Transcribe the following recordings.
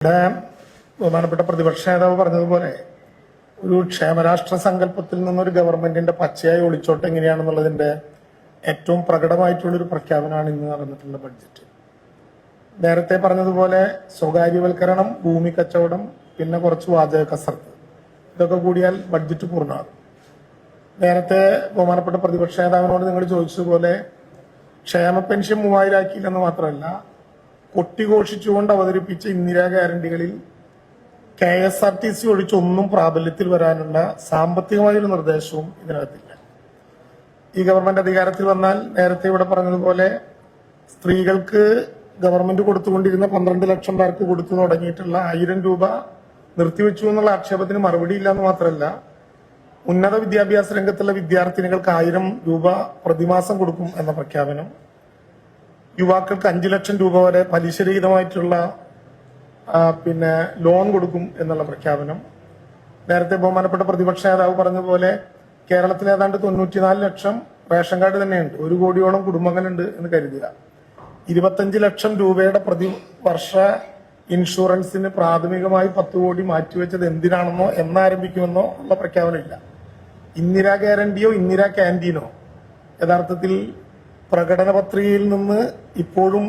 ഇവിടെ ബഹുമാനപ്പെട്ട പ്രതിപക്ഷ നേതാവ് പറഞ്ഞതുപോലെ ഒരു ക്ഷേമരാഷ്ട്ര സങ്കല്പത്തിൽ നിന്നൊരു ഗവൺമെന്റിന്റെ പച്ചയായി ഒളിച്ചോട്ട് എങ്ങനെയാണെന്നുള്ളതിന്റെ ഏറ്റവും പ്രകടമായിട്ടുള്ളൊരു പ്രഖ്യാപനമാണ് ഇന്ന് നടന്നിട്ടുള്ള ബഡ്ജറ്റ്. നേരത്തെ പറഞ്ഞതുപോലെ സ്വകാര്യവൽക്കരണം, ഭൂമി കച്ചവടം, പിന്നെ കുറച്ച് വാചക കസർത്ത്, ഇതൊക്കെ കൂടിയാൽ ബഡ്ജറ്റ് പൂർണ്ണമാകും. നേരത്തെ ബഹുമാനപ്പെട്ട പ്രതിപക്ഷ നേതാവിനോട് നിങ്ങൾ ചോദിച്ചതുപോലെ ക്ഷേമ പെൻഷൻ 3000 ആക്കിയില്ലെന്ന് മാത്രമല്ല, കൊട്ടിഘോഷിച്ചുകൊണ്ട് അവതരിപ്പിച്ച ഇന്ദിരാ ഗ്യാരണ്ടികളിൽ KSRTC ഒഴിച്ചൊന്നും പ്രാബല്യത്തിൽ വരാനുള്ള സാമ്പത്തികമായൊരു നിർദ്ദേശവും ഇതിനകത്തില്ല. ഈ ഗവൺമെന്റ് അധികാരത്തിൽ വന്നാൽ നേരത്തെ ഇവിടെ പറഞ്ഞതുപോലെ സ്ത്രീകൾക്ക് ഗവൺമെന്റ് കൊടുത്തുകൊണ്ടിരുന്ന 12 ലക്ഷം പേർക്ക് കൊടുത്തു തുടങ്ങിയിട്ടുള്ള 1000 രൂപ നിർത്തിവെച്ചു എന്നുള്ള ആക്ഷേപത്തിന് മറുപടിയില്ല എന്ന് മാത്രമല്ല, ഉന്നത വിദ്യാഭ്യാസ രംഗത്തുള്ള വിദ്യാർത്ഥിനികൾക്ക് 1000 രൂപ പ്രതിമാസം കൊടുക്കും എന്ന പ്രഖ്യാപനം, യുവാക്കൾക്ക് 5 ലക്ഷം രൂപ വരെ പലിശരഹിതമായിട്ടുള്ള ലോൺ കൊടുക്കും എന്നുള്ള പ്രഖ്യാപനം, നേരത്തെ ബഹുമാനപ്പെട്ട പ്രതിപക്ഷ നേതാവ് പറഞ്ഞതുപോലെ കേരളത്തിൽ ഏതാണ്ട് 94 ലക്ഷം റേഷൻ കാർഡ് തന്നെയുണ്ട്. 1 കോടിയോളം കുടുംബങ്ങളുണ്ട് എന്ന് കരുതുക. 25 ലക്ഷം രൂപയുടെ പ്രതിവർഷ ഇൻഷുറൻസിന് പ്രാഥമികമായി 10 കോടി മാറ്റിവെച്ചത് എന്തിനാണെന്നോ എന്നാരംഭിക്കുമെന്നോ ഉള്ള പ്രഖ്യാപനമില്ല. ഇന്ദിരാ ഗ്യാരണ്ടിയോ ഇന്ദിരാ ക്യാൻറ്റീനോ യഥാർത്ഥത്തിൽ പ്രകടന പത്രികയിൽ നിന്ന് ഇപ്പോഴും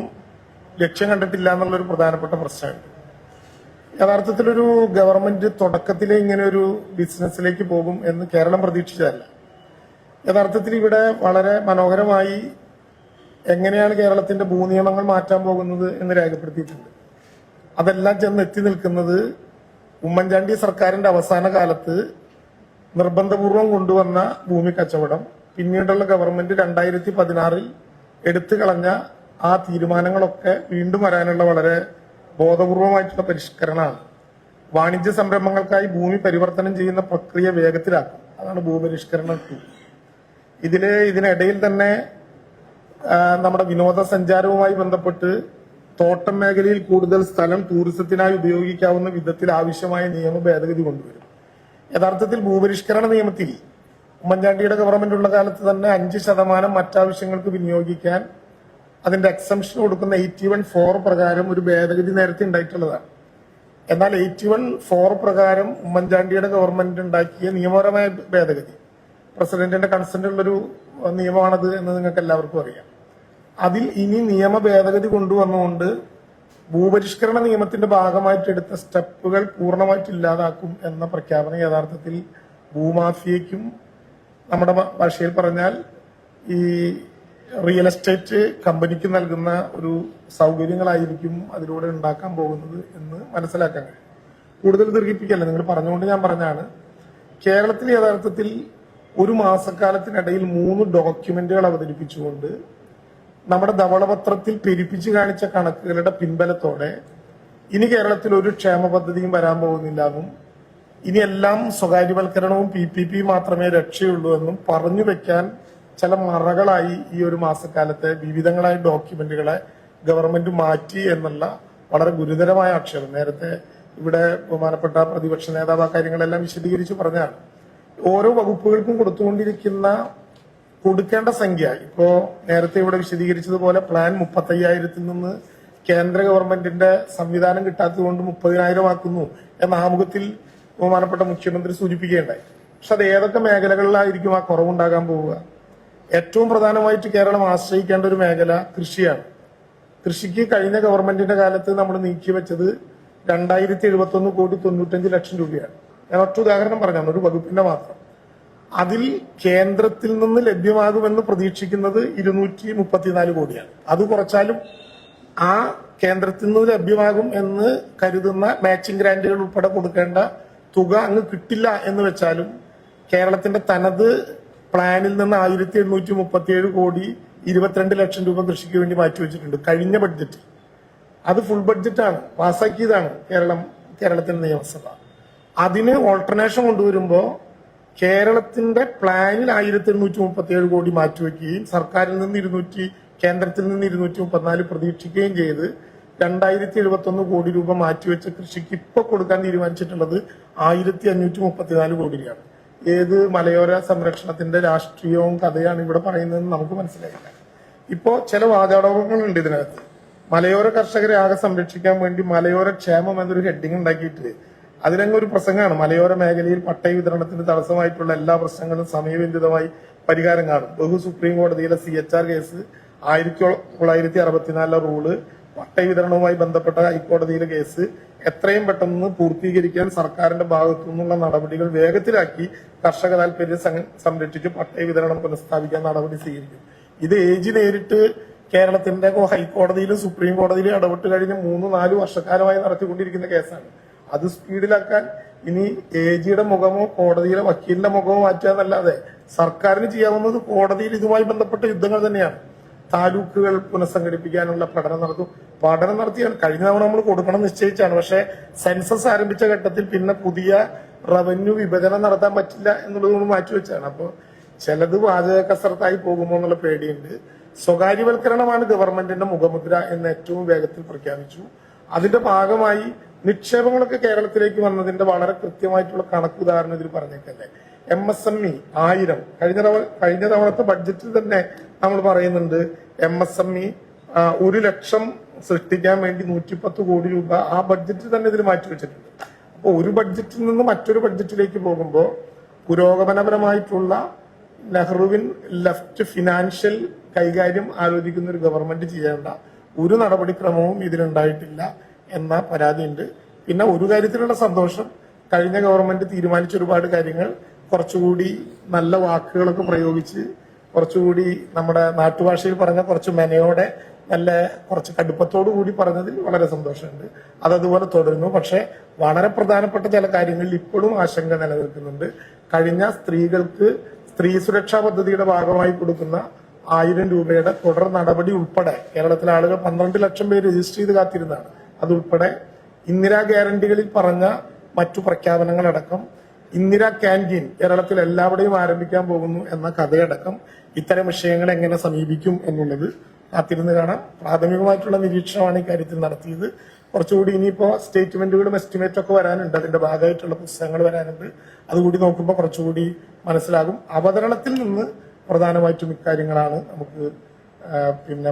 ലക്ഷ്യം കണ്ടിട്ടില്ല എന്നുള്ളൊരു പ്രധാനപ്പെട്ട പ്രശ്നമുണ്ട്. യഥാർത്ഥത്തിലൊരു ഗവൺമെന്റ് തുടക്കത്തിലെ ഇങ്ങനെ ഒരു ബിസിനസ്സിലേക്ക് പോകും എന്ന് കേരളം പ്രതീക്ഷിച്ചതല്ല. യഥാർത്ഥത്തിൽ ഇവിടെ വളരെ മനോഹരമായി എങ്ങനെയാണ് കേരളത്തിന്റെ ഭൂനിയമങ്ങൾ മാറ്റാൻ പോകുന്നത് എന്ന് രേഖപ്പെടുത്തിയിട്ടുണ്ട്. അതെല്ലാം ചെന്ന് എത്തി നിൽക്കുന്നത് ഉമ്മൻചാണ്ടി സർക്കാരിന്റെ അവസാന കാലത്ത് നിർബന്ധപൂർവം കൊണ്ടുവന്ന ഭൂമി കച്ചവടം, പിന്നീടുള്ള ഗവൺമെന്റ് 2016 എടുത്തു കളഞ്ഞ ആ തീരുമാനങ്ങളൊക്കെ വീണ്ടും വരാനുള്ള വളരെ ബോധപൂർവമായിട്ടുള്ള പരിഷ്കരണമാണ്. വാണിജ്യ സംരംഭങ്ങൾക്കായി ഭൂമി പരിവർത്തനം ചെയ്യുന്ന പ്രക്രിയ വേഗത്തിലാക്കും. അതാണ് ഭൂപരിഷ്കരണം 2. ഇതിനിടയിൽ തന്നെ നമ്മുടെ വിനോദസഞ്ചാരവുമായി ബന്ധപ്പെട്ട് തോട്ടം മേഖലയിൽ കൂടുതൽ സ്ഥലം ടൂറിസത്തിനായി ഉപയോഗിക്കാവുന്ന വിധത്തിൽ ആവശ്യമായ നിയമ ഭേദഗതി കൊണ്ടുവരും. യഥാർത്ഥത്തിൽ ഭൂപരിഷ്കരണ നിയമത്തിൽ ഉമ്മൻചാണ്ടിയുടെ ഗവൺമെന്റ് ഉള്ള കാലത്ത് തന്നെ 5% മറ്റാവശ്യങ്ങൾക്ക് വിനിയോഗിക്കാൻ അതിന്റെ എക്സംഷൻ കൊടുക്കുന്ന 81(4) പ്രകാരം ഒരു ഭേദഗതി നേരത്തെ ഉണ്ടായിട്ടുള്ളതാണ്. എന്നാൽ 81(4) പ്രകാരം ഉമ്മൻചാണ്ടിയുടെ ഗവൺമെന്റ് ഉണ്ടാക്കിയ നിയമപരമായ ഭേദഗതി, പ്രസിഡന്റിന്റെ കൺസെന്റ് ഉള്ളൊരു നിയമമാണത് എന്ന് നിങ്ങൾക്ക് എല്ലാവർക്കും അറിയാം. അതിൽ ഇനി നിയമ ഭേദഗതി കൊണ്ടുവന്നുകൊണ്ട് ഭൂപരിഷ്കരണ നിയമത്തിന്റെ ഭാഗമായിട്ട് എടുത്ത സ്റ്റെപ്പുകൾ പൂർണ്ണമായിട്ട് ഇല്ലാതാക്കും എന്ന പ്രഖ്യാപനം യഥാർത്ഥത്തിൽ ഭൂമാഫിയയ്ക്കും, നമ്മുടെ ഭാഷയിൽ പറഞ്ഞാൽ ഈ റിയൽ എസ്റ്റേറ്റ് കമ്പനിക്ക് നൽകുന്ന ഒരു സൗകര്യങ്ങളായിരിക്കും അതിലൂടെ ഉണ്ടാക്കാൻ പോകുന്നത് എന്ന് മനസ്സിലാക്കാൻ കഴിയും. കൂടുതൽ ദീർഘിപ്പിക്കല്ല, നിങ്ങൾ പറഞ്ഞുകൊണ്ട് ഞാൻ പറഞ്ഞാണ്. കേരളത്തിൽ യഥാർത്ഥത്തിൽ ഒരു മാസക്കാലത്തിനിടയിൽ 3 ഡോക്യുമെന്റുകൾ അവതരിപ്പിച്ചുകൊണ്ട് നമ്മുടെ ധവളപത്രത്തിൽ പെരുപ്പിച്ചു കാണിച്ച കണക്കുകളുടെ പിൻബലത്തോടെ ഇനി കേരളത്തിൽ ഒരു ക്ഷേമ പദ്ധതിയും വരാൻ പോകുന്നില്ല എന്നും ഇനി എല്ലാം സ്വകാര്യവൽക്കരണവും PPP മാത്രമേ രക്ഷയുള്ളൂ എന്നും പറഞ്ഞു വെക്കാൻ ചില മറകളായി ഈ ഒരു മാസക്കാലത്തെ വിവിധങ്ങളായ ഡോക്യുമെന്റുകളെ ഗവൺമെന്റ് മാറ്റി എന്നുള്ള വളരെ ഗുരുതരമായ ആക്ഷേപം നേരത്തെ ഇവിടെ ബഹുമാനപ്പെട്ട പ്രതിപക്ഷ നേതാവ് ആ കാര്യങ്ങളെല്ലാം വിശദീകരിച്ച് പറഞ്ഞാണ്. ഓരോ വകുപ്പുകൾക്കും കൊടുക്കേണ്ട സംഖ്യ ഇപ്പോ നേരത്തെ ഇവിടെ വിശദീകരിച്ചതുപോലെ പ്ലാൻ 35,000-ൽ നിന്ന് കേന്ദ്ര ഗവൺമെന്റിന്റെ സംവിധാനം കിട്ടാത്തത് കൊണ്ട് 30,000 ആക്കുന്നു എന്ന ആമുഖത്തിൽ ബഹുമാനപ്പെട്ട മുഖ്യമന്ത്രി സൂചിപ്പിക്കുകയുണ്ടായി. പക്ഷെ അത് ഏതൊക്കെ മേഖലകളിലായിരിക്കും ആ കുറവുണ്ടാകാൻ പോവുക? ഏറ്റവും പ്രധാനമായിട്ട് കേരളം ആശ്രയിക്കേണ്ട ഒരു മേഖല കൃഷിയാണ്. കൃഷിക്ക് കഴിഞ്ഞ ഗവൺമെന്റിന്റെ കാലത്ത് നമ്മൾ നീക്കിവെച്ചത് 2071,95 ലക്ഷം രൂപയാണ്. ഞാൻ ഒറ്റ ഉദാഹരണം പറഞ്ഞാണ്, ഒരു വകുപ്പിന്റെ മാത്രം. അതിൽ കേന്ദ്രത്തിൽ നിന്ന് ലഭ്യമാകുമെന്ന് പ്രതീക്ഷിക്കുന്നത് 234 കോടിയാണ്. അത് കുറച്ചാലും ആ കേന്ദ്രത്തിൽ നിന്ന് ലഭ്യമാകും എന്ന് കരുതുന്ന മാച്ചിങ് ഗ്രാന്റുകൾ ഉൾപ്പെടെ കൊടുക്കേണ്ട തുക അങ്ങ് കിട്ടില്ല എന്ന് വെച്ചാലും കേരളത്തിന്റെ തനത് പ്ലാനിൽ നിന്ന് 1837 കോടി 22 ലക്ഷം രൂപ കൃഷിക്ക് വേണ്ടി മാറ്റിവെച്ചിട്ടുണ്ട് കഴിഞ്ഞ ബഡ്ജറ്റിൽ. അത് ഫുൾ ബഡ്ജറ്റാണ്, പാസ്സാക്കിയതാണ് കേരളത്തിന്റെ നിയമസഭ. അതിന് ഓൾട്ടർനേഷൻ കൊണ്ടുവരുമ്പോൾ കേരളത്തിന്റെ പ്ലാനിൽ 1837 കോടി മാറ്റിവെക്കുകയും സർക്കാരിൽ നിന്ന് കേന്ദ്രത്തിൽ നിന്ന് 234 പ്രതീക്ഷിക്കുകയും ചെയ്ത് 2071 കോടി രൂപ മാറ്റിവെച്ച കൃഷിക്ക് ഇപ്പൊ കൊടുക്കാൻ തീരുമാനിച്ചിട്ടുള്ളത് 1534 കോടി രൂപയാണ്. ഏത് മലയോര സംരക്ഷണത്തിന്റെ രാഷ്ട്രീയവും കഥയാണ് ഇവിടെ പറയുന്നതെന്ന് നമുക്ക് മനസ്സിലായില്ല. ഇപ്പോ ചില വാചാടകങ്ങളുണ്ട് ഇതിനകത്ത്. മലയോര കർഷകരെ ആകെ സംരക്ഷിക്കാൻ വേണ്ടി മലയോര ക്ഷേമം എന്നൊരു ഹെഡിങ് ഉണ്ടാക്കിയിട്ട് അതിലങ്ങ് ഒരു പ്രസംഗമാണ്. മലയോര മേഖലയിൽ പട്ടയ വിതരണത്തിന് തടസ്സമായിട്ടുള്ള എല്ലാ പ്രശ്നങ്ങളും സമയബന്ധിതമായി പരിഹാരം കാണും. സുപ്രീം കോടതിയിലെ CHR കേസ് 1964 റൂള്, പട്ടയ വിതരണവുമായി ബന്ധപ്പെട്ട ഹൈക്കോടതിയിലെ കേസ് എത്രയും പെട്ടെന്ന് പൂർത്തീകരിക്കാൻ സർക്കാരിന്റെ ഭാഗത്തു നിന്നുള്ള നടപടികൾ വേഗത്തിലാക്കി കർഷക താല്പര്യം സംരക്ഷിച്ച് പട്ടയ വിതരണം പുനഃസ്ഥാപിക്കാൻ നടപടി സ്വീകരിക്കും. ഇത് AG നേരിട്ട് കേരളത്തിന്റെ ഹൈക്കോടതിയിലും സുപ്രീം കോടതിയിലും ഇടപെട്ട് കഴിഞ്ഞ 3-4 വർഷക്കാലമായി നടത്തിക്കൊണ്ടിരിക്കുന്ന കേസാണ്. അത് സ്പീഡിലാക്കാൻ ഇനി AGയുടെ മുഖമോ കോടതിയിലെ വക്കീലിന്റെ മുഖമോ മാറ്റുക എന്നല്ലാതെ സർക്കാരിന് ചെയ്യാവുന്നത് കോടതിയിൽ ഇതുമായി ബന്ധപ്പെട്ട യുദ്ധങ്ങൾ തന്നെയാണ്. താലൂക്കുകൾ പുനഃസംഘടിപ്പിക്കാനുള്ള പഠനം നടത്തിയാണ്. കഴിഞ്ഞ തവണ നമ്മൾ കൊടുക്കണം നിശ്ചയിച്ചാണ്. പക്ഷെ സെൻസസ് ആരംഭിച്ച ഘട്ടത്തിൽ പിന്നെ പുതിയ റവന്യൂ വിഭജനം നടത്താൻ പറ്റില്ല എന്നുള്ളത് നമ്മൾ മാറ്റിവെച്ചാണ്. അപ്പോൾ ചിലത് വാചക കസരത്തായി പോകുമോ എന്നുള്ള പേടിയുണ്ട്. സ്വകാര്യവൽക്കരണമാണ് ഗവൺമെന്റിന്റെ മുഖമുദ്ര എന്ന് ഏറ്റവും വേഗത്തിൽ പ്രഖ്യാപിച്ചു. അതിന്റെ ഭാഗമായി നിക്ഷേപങ്ങളൊക്കെ കേരളത്തിലേക്ക് വന്നതിന്റെ വളരെ കൃത്യമായിട്ടുള്ള കണക്ക് ഉദാഹരണം ഇതിൽ പറഞ്ഞേക്കല്ലേ. MSME 1000 കഴിഞ്ഞ തവണത്തെ ബഡ്ജറ്റിൽ തന്നെ നമ്മൾ പറയുന്നുണ്ട്. MSME 1 ലക്ഷം സൃഷ്ടിക്കാൻ വേണ്ടി 110 കോടി രൂപ ആ ബഡ്ജറ്റിൽ തന്നെ ഇതിൽ മാറ്റിവെച്ചിട്ടുണ്ട്. അപ്പോൾ ഒരു ബഡ്ജറ്റിൽ നിന്ന് മറ്റൊരു ബഡ്ജറ്റിലേക്ക് പോകുമ്പോൾ പുരോഗമനപരമായിട്ടുള്ള നെഹ്റുവിൻ ലെഫ്റ്റ് ഫിനാൻഷ്യൽ കൈകാര്യം ആലോചിക്കുന്ന ഒരു ഗവൺമെന്റ് ചെയ്യേണ്ട ഒരു നടപടിക്രമവും ഇതിലുണ്ടായിട്ടില്ല എന്ന പരാതിയുണ്ട്. പിന്നെ ഒരു കാര്യത്തിലുള്ള സന്തോഷം, കഴിഞ്ഞ ഗവൺമെന്റ് തീരുമാനിച്ച ഒരുപാട് കാര്യങ്ങൾ കുറച്ചുകൂടി നല്ല വാക്കുകളൊക്കെ പ്രയോഗിച്ച് കുറച്ചുകൂടി നമ്മുടെ നാട്ടുഭാഷയിൽ പറഞ്ഞ കുറച്ച് മെനയോടെ നല്ല കുറച്ച് കടുപ്പത്തോടു കൂടി പറഞ്ഞതിൽ വളരെ സന്തോഷമുണ്ട്. അതതുപോലെ തുടരുന്നു. പക്ഷെ വളരെ പ്രധാനപ്പെട്ട ചില കാര്യങ്ങളിൽ ഇപ്പോഴും ആശങ്ക നിലനിൽക്കുന്നുണ്ട്. കഴിഞ്ഞ സ്ത്രീകൾക്ക് സ്ത്രീ സുരക്ഷാ പദ്ധതിയുടെ ഭാഗമായി കൊടുക്കുന്ന 1000 രൂപയുടെ തുടർ നടപടി ഉൾപ്പെടെ കേരളത്തിലെ ആളുകൾ 12 ലക്ഷം പേര് രജിസ്റ്റർ ചെയ്ത് കാത്തിരുന്നതാണ്. അതുൾപ്പെടെ ഇന്ദിരാ ഗ്യാരണ്ടികളിൽ പറഞ്ഞ മറ്റു പ്രഖ്യാപനങ്ങളടക്കം ഇന്ദിരാ ക്യാൻറ്റീൻ കേരളത്തിൽ എല്ലാവിടെയും ആരംഭിക്കാൻ പോകുന്നു എന്ന കഥയടക്കം ഇത്തരം വിഷയങ്ങൾ എങ്ങനെ സമീപിക്കും എന്നുള്ളത് കാത്തിരുന്ന് കാണാം. പ്രാഥമികമായിട്ടുള്ള നിരീക്ഷണമാണ് ഇക്കാര്യത്തിൽ നടത്തിയത്. കുറച്ചുകൂടി ഇനിയിപ്പോ സ്റ്റേറ്റ്മെന്റുകളും എസ്റ്റിമേറ്റും ഒക്കെ വരാനുണ്ട്. അതിന്റെ ഭാഗമായിട്ടുള്ള പുസ്തകങ്ങൾ വരാനുണ്ട്. അതുകൂടി നോക്കുമ്പോൾ കുറച്ചുകൂടി മനസ്സിലാകും. അവതരണത്തിൽ നിന്ന് പ്രധാനമായിട്ടും ഇക്കാര്യങ്ങളാണ് നമുക്ക്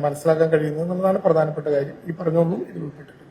മനസ്സിലാക്കാൻ കഴിയുന്നത് എന്നുള്ളതാണ് പ്രധാനപ്പെട്ട കാര്യം. ഈ പറഞ്ഞൊന്നും ഇതിൽ ഉൾപ്പെട്ടിട്ടില്ല.